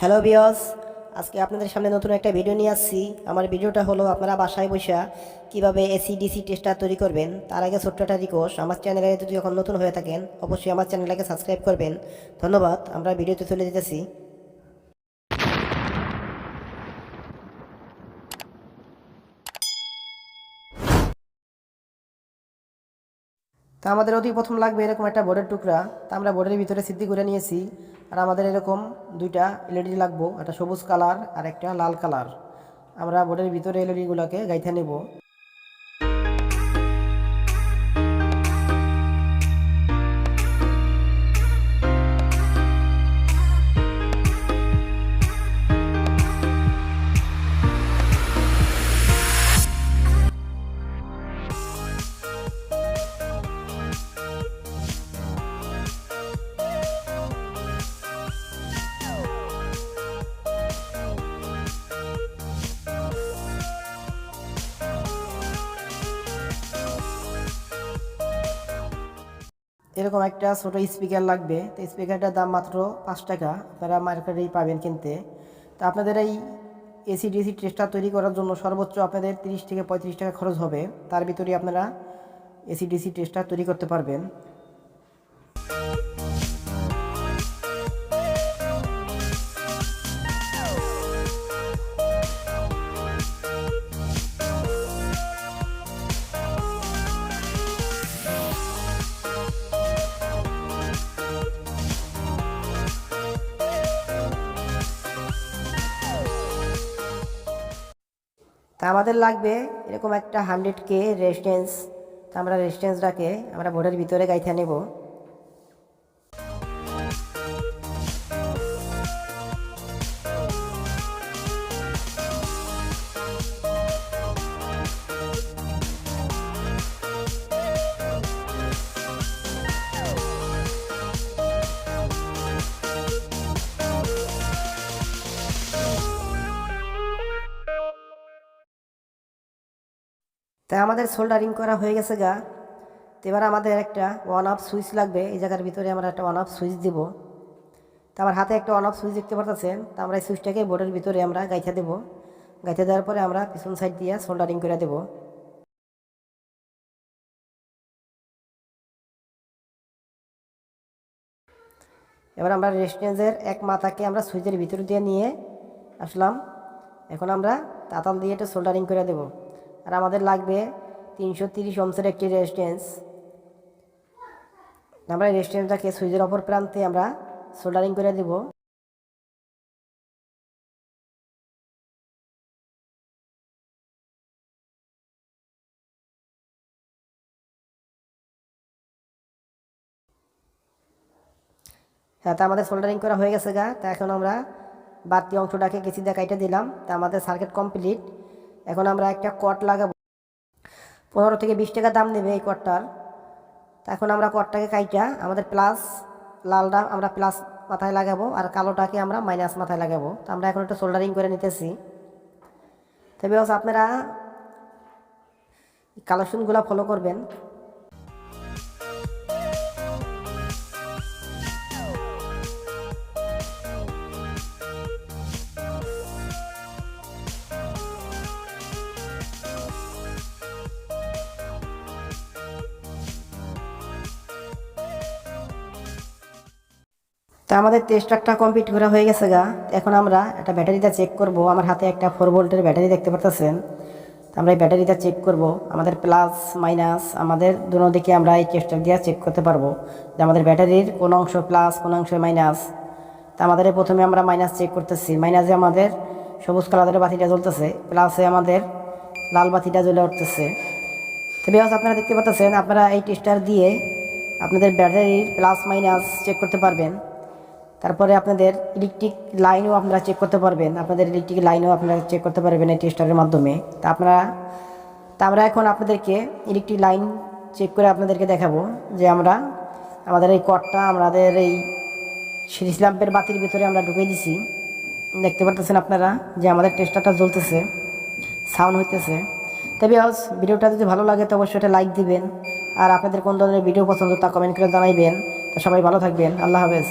Hello viewers, আজকে আপনাদের সামনে নতুন একটা ভিডিও নিয়ে আসছি। আমার ভিডিওটা হলো আপনারা বাসায় বসে কীভাবে এসি ডিসি টেস্টার তৈরি করবেন। তার আগে ছোট্ট একটা রিকোয়েস্ট, আমার চ্যানেলে যদি যখন নতুন হয়ে থাকেন অবশ্যই আমার চ্যানেলটাকে সাবস্ক্রাইব করবেন। ধন্যবাদ। আমরা ভিডিওতে চলে যেতেছি। তা আমাদের অতি প্রথম লাগবে এরকম একটা বোর্ডের টুকরা। তা আমরা বোর্ডের ভিতরে সিদ্ধি করে নিয়েছি। আর আমাদের এরকম দুইটা এলইডি লাগবো, একটা সবুজ কালার আর একটা লাল কালার। আমরা বোর্ডের ভিতরে এলইডিগুলোকে গাইথা নেব। এরকম একটা ছোট স্পিকার লাগবে। তো স্পিকারটার দাম মাত্র 5 টাকা, আপনারা মার্কেটেই পাবেন কিনতে। তো আপনাদের এই এসি ডিসি টেস্টার তৈরি করার জন্য সর্বোচ্চ আপনাদের 30 থেকে 35 টাকা খরচ হবে। তার ভিতরেই আপনারা এসি ডিসি টেস্টার তৈরি করতে পারবেন। তা আমাদের লাগবে এরকম একটা 100K রেজিস্ট্যান্স। তা আমরা রেজিস্ট্যান্সটাকে আমরা বোর্ডের ভিতরে গাইথা নেব। তা আমাদের সোল্ডারিং করা হয়ে গেছে গা। তো এবার আমাদের একটা অন অফ সুইচ লাগবে। এই জায়গার ভিতরে আমরা একটা অন অফ সুইচ দিব। তা আমার হাতে একটা অন অফ সুইচ দেখতে পাচ্ছেন। তা আমরা এই সুইচটাকে বোর্ডের ভিতরে আমরা গাইথা দেবো। গাইথা দেওয়ার পরে আমরা পিছন সাইড দিয়ে সোল্ডারিং করে দেবো। এবার আমরা রেজিস্ট্যান্সের এক মাথাকে আমরা সুইচের ভিতর দিয়ে নিয়ে আসলাম। এখন আমরা তাতাল দিয়ে এটা সোল্ডারিং করে দেব। আর আমাদের লাগবে 330 ওহমের একটি রেজিস্ট্যান্স। আমরা রেজিস্ট্যান্সটাকে সুইচের অপর প্রান্তে আমরা সোল্ডারিং করে দেব। হ্যাঁ, তা আমাদের সোল্ডারিং করা হয়ে গেছে গা। তা এখন আমরা বাড়তি অংশটাকে কেচি দিয়ে কাইটে দিলাম। তা আমাদের সার্কিট কমপ্লিট। এখন আমরা একটা কট লাগাবো। 15 থেকে 20 টাকা দাম নেবে এই কটটার। তা এখন আমরা কটটাকে কাইটা আমাদের প্লাস লালটা আমরা প্লাস মাথায় লাগাবো আর কালোটাকে আমরা মাইনাস মাথায় লাগাবো। তো আমরা এখন একটু সোল্ডারিং করে নিতেছি। তবে আপনারা কালেকশনগুলো ফলো করবেন। তা আমাদের টেস্টারটা কমপ্লিট করা হয়ে গেছে গা। এখন আমরা একটা ব্যাটারিটা চেক করব। আমার হাতে একটা 4 ভোল্টের ব্যাটারি দেখতে পাচ্ছেন। আমরা এই ব্যাটারিটা চেক করব। আমাদের প্লাস মাইনাস আমাদের দুনো দিকে আমরা এই টেস্টার দিয়ে চেক করতে পারবো যে আমাদের ব্যাটারির কোন অংশ প্লাস কোন অংশ মাইনাস। তা আমাদের প্রথমে আমরা মাইনাস চেক করতেছি। মাইনাসে আমাদের সবুজ কালারের বাতিটা জ্বলতেছে, প্লাসে আমাদের লাল বাতিটা জ্বলে উঠতেছে। তো বিকজ আপনারা দেখতে পাচ্ছেন, আপনারা এই টেস্টার দিয়ে আপনাদের ব্যাটারির প্লাস মাইনাস চেক করতে পারবেন। তারপরে আপনাদের ইলেকট্রিক লাইনও আপনারা চেক করতে পারবেন। আপনাদের ইলেকট্রিক লাইনও আপনারা চেক করতে পারবেন এই টেস্টারের মাধ্যমে। তা আমরা এখন আপনাদেরকে ইলেকট্রিক লাইন চেক করে আপনাদেরকে দেখাবো যে আমাদের এই কর্ডটা আমাদের এই সিরিজ ল্যাম্পের বাতির ভিতরে আমরা ঢুকিয়ে দিছি। দেখতে পাচ্ছেন আপনারা যে আমাদের টেস্টারটা জ্বলতেছে, সাউন্ড হইতেছে। তবে ভিডিওটা যদি ভালো লাগে তো অবশ্যই এটা লাইক দিবেন। আর আপনাদের কোন ধরনের ভিডিও পছন্দ তা কমেন্ট করে জানাইবেন। তো সবাই ভালো থাকবেন। আল্লাহ হাফেজ।